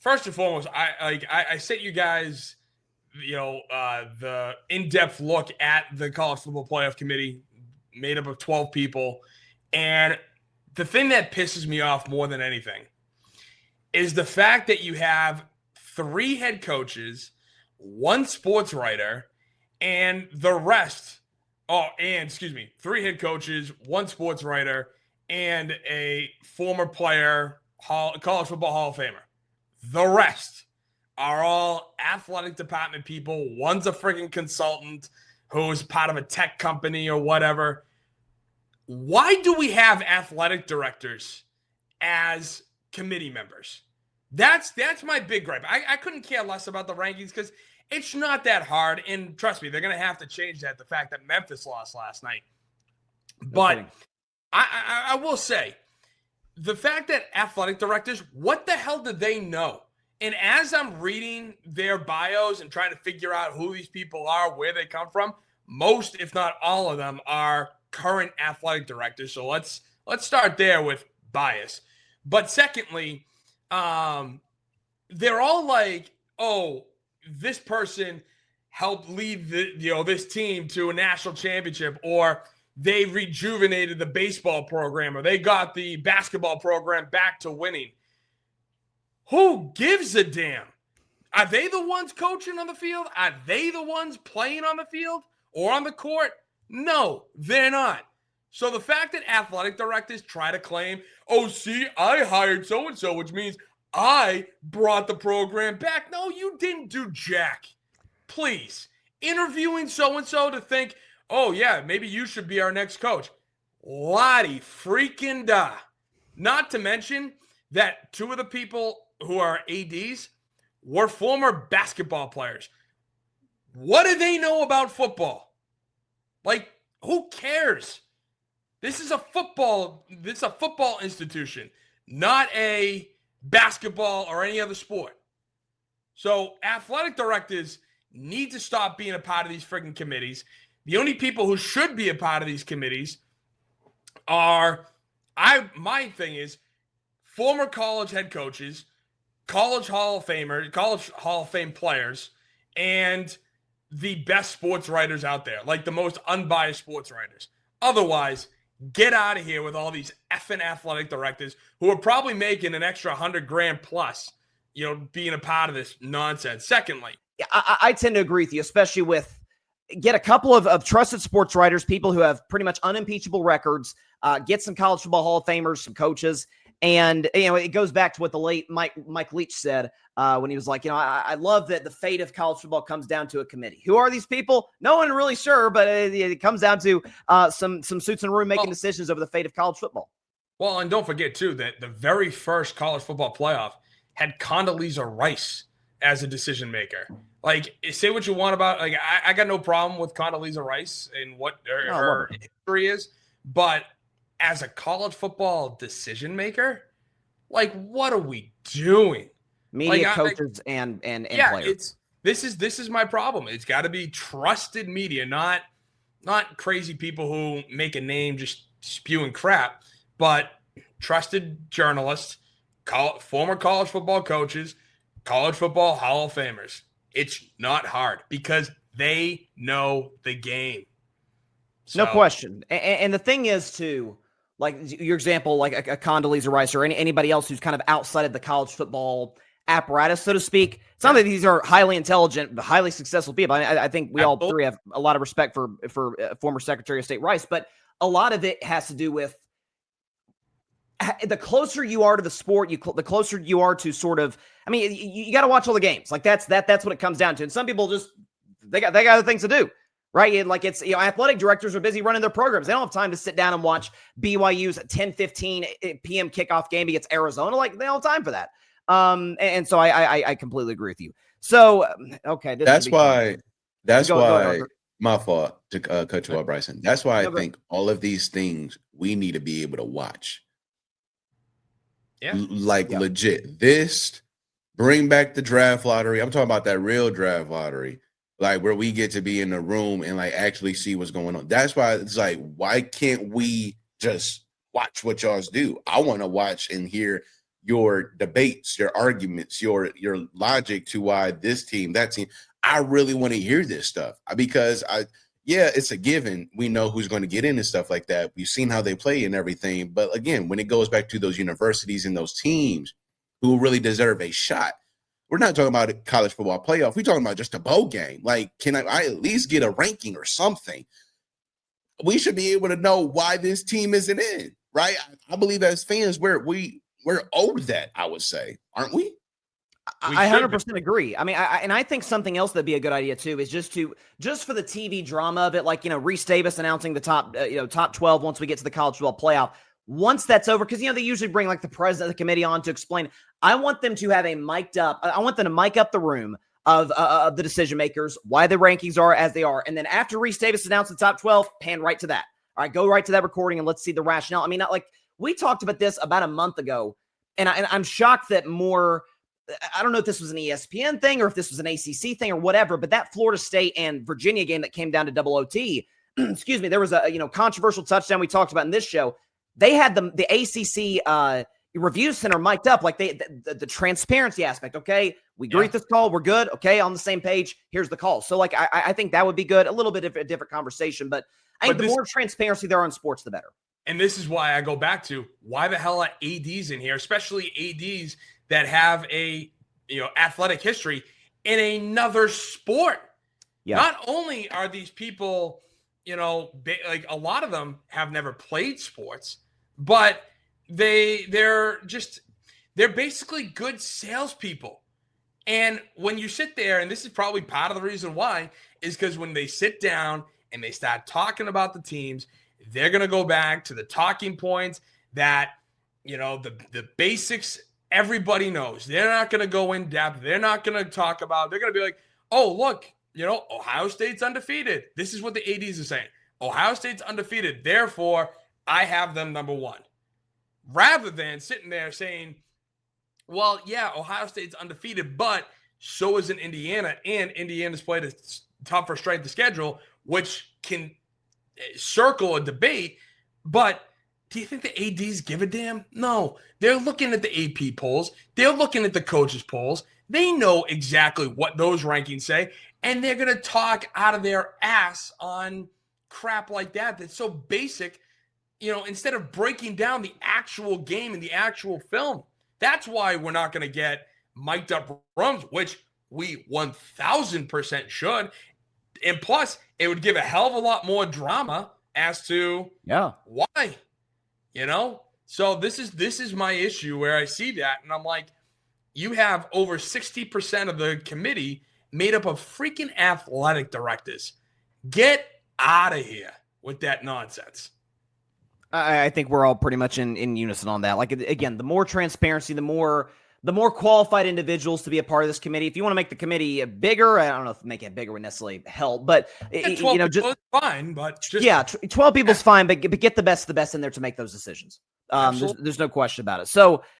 first and foremost, I sent you guys, the in-depth look at the college football playoff committee made up of 12 people. And the thing that pisses me off more than anything is the fact that you have 3 head coaches, 1 sports writer, and the rest. 3 head coaches, 1 sports writer, and a former player, college football Hall of Famer. The rest are all athletic department people. One's a freaking consultant who's part of a tech company or whatever. Why do we have athletic directors as committee members? That's my big gripe. I couldn't care less about the rankings because it's not that hard. And trust me, they're going to have to change that, the fact that Memphis lost last night. But I will say, the fact that athletic directors, what the hell did they know? And as I'm reading their bios and trying to figure out who these people are, where they come from, most, if not all of them, are current athletic directors. So let's start there with bias. But secondly, they're all like, oh, this person helped lead this team to a national championship, or they rejuvenated the baseball program, or they got the basketball program back to winning. Who gives a damn? Are they the ones coaching on the field? Are they the ones playing on the field or on the court? No, they're not. So the fact that athletic directors try to claim, oh, see, I hired so-and-so, which means I brought the program back. No, you didn't do jack. Please. Interviewing so-and-so to think, oh, yeah, maybe you should be our next coach. Lottie freaking da. Not to mention that 2 of the people who are ADs were former basketball players. What do they know about football? Like, who cares? This is a football institution, not a basketball or any other sport. So athletic directors need to stop being a part of these freaking committees. The only people who should be a part of these committees are, my thing is, former college head coaches, college Hall of Fame players, and the best sports writers out there, like the most unbiased sports writers. Otherwise, get out of here with all these effing athletic directors who are probably making an extra $100,000 plus, being a part of this nonsense. Secondly, I tend to agree with you, especially with get a couple of trusted sports writers, people who have pretty much unimpeachable records, get some college football Hall of Famers, some coaches. And, it goes back to what the late Mike Leach said when he was like, I love that the fate of college football comes down to a committee. Who are these people? No one really sure, but it comes down to some suits in a room making decisions over the fate of college football. Well, and don't forget, too, that the very first college football playoff had Condoleezza Rice as a decision maker. Like, say what you want about, like, I got no problem with Condoleezza Rice and what her history is, but as a college football decision maker, like, what are we doing? Media, coaches, and players. This is my problem. It's got to be trusted media, not crazy people who make a name just spewing crap, but trusted journalists, former college football coaches, college football Hall of Famers. It's not hard because they know the game. So, no question. And the thing is, too, like your example, like a Condoleezza Rice or anybody else who's kind of outside of the college football apparatus, so to speak. It's not that these are highly intelligent, highly successful people. I think we all three have a lot of respect for former Secretary of State Rice, but a lot of it has to do with the closer you are to the sport, the closer you are to sort of, I mean, you got to watch all the games. Like that's what it comes down to. And some people just, they got other things to do, right? And like it's, athletic directors are busy running their programs. They don't have time to sit down and watch BYU's 10:15 p.m. kickoff game against Arizona. Like they don't have time for that. And so I completely agree with you. So, okay. That's why my fault to cut you off, Bryson. That's why I think all of these things we need to be able to watch. Yeah. Legit. This, bring back the draft lottery. I'm talking about that real draft lottery, like where we get to be in the room and like actually see what's going on. That's why it's like, why can't we just watch what y'all's do? I want to watch and hear your debates, your arguments, your logic to why this team, that team. I really want to hear this stuff because it's a given. We know who's going to get in and stuff like that. We've seen how they play and everything. But again, when it goes back to those universities and those teams who really deserve a shot, we're not talking about a college football playoff. We're talking about just a bowl game. Like, can I at least get a ranking or something? We should be able to know why this team isn't in, right? I believe as fans, we're owed that, I would say, aren't we? I 100% agree. I mean, I think something else that'd be a good idea too is just for the TV drama of it, like, Reese Davis announcing the top 12 once we get to the college football playoff. Once that's over, because they usually bring like the president of the committee on to explain. I want them to have I want them to mic up the room of the decision makers, why the rankings are as they are, and then after Reese Davis announced the top 12, pan right to that. All right, go right to that recording and let's see the rationale. I mean, not like we talked about this about a month ago, and I'm shocked that more. I don't know if this was an ESPN thing or if this was an ACC thing or whatever, but that Florida State and Virginia game that came down to double OT, excuse me, there was a controversial touchdown we talked about in this show. They had the ACC review center mic'd up, like the transparency aspect. Okay, we agree with this call, we're good. Okay, on the same page. Here's the call. So like I think that would be good. A little bit of a different conversation, but I think the more transparency there on sports, the better. And this is why I go back to why the hell are ADs in here, especially ADs that have a athletic history in another sport. Yeah. Not only are these people, like a lot of them have never played sports, but they're basically good salespeople. And when you sit there, and this is probably part of the reason why, is because when they sit down and they start talking about the teams, they're going to go back to the talking points that, the basics everybody knows. They're not going to go in depth. They're not going to talk about, they're going to be like, oh, look, Ohio State's undefeated. This is what the ADs are saying. Ohio State's undefeated. Therefore, I have them number one. Rather than sitting there saying, well, yeah, Ohio State's undefeated, but so is Indiana, and Indiana's played a tougher strength of schedule, which can circle a debate. But do you think the ADs give a damn? No. They're looking at the AP polls. They're looking at the coaches' polls. They know exactly what those rankings say, and they're going to talk out of their ass on crap like that that's so basic, instead of breaking down the actual game and the actual film. That's why we're not going to get mic'd up rooms, which we 1,000% should. And plus, it would give a hell of a lot more drama as to why. So this is my issue where I see that, and I'm like, you have over 60% of the committee made up of freaking athletic directors. Get out of here with that nonsense. I think we're all pretty much in unison on that. Like, again, the more transparency, the more qualified individuals to be a part of this committee. If you want to make the committee bigger, I don't know if making it bigger would necessarily help, but 12 just fine. But 12 people's fine, but get the best in there to make those decisions. There's no question about it. So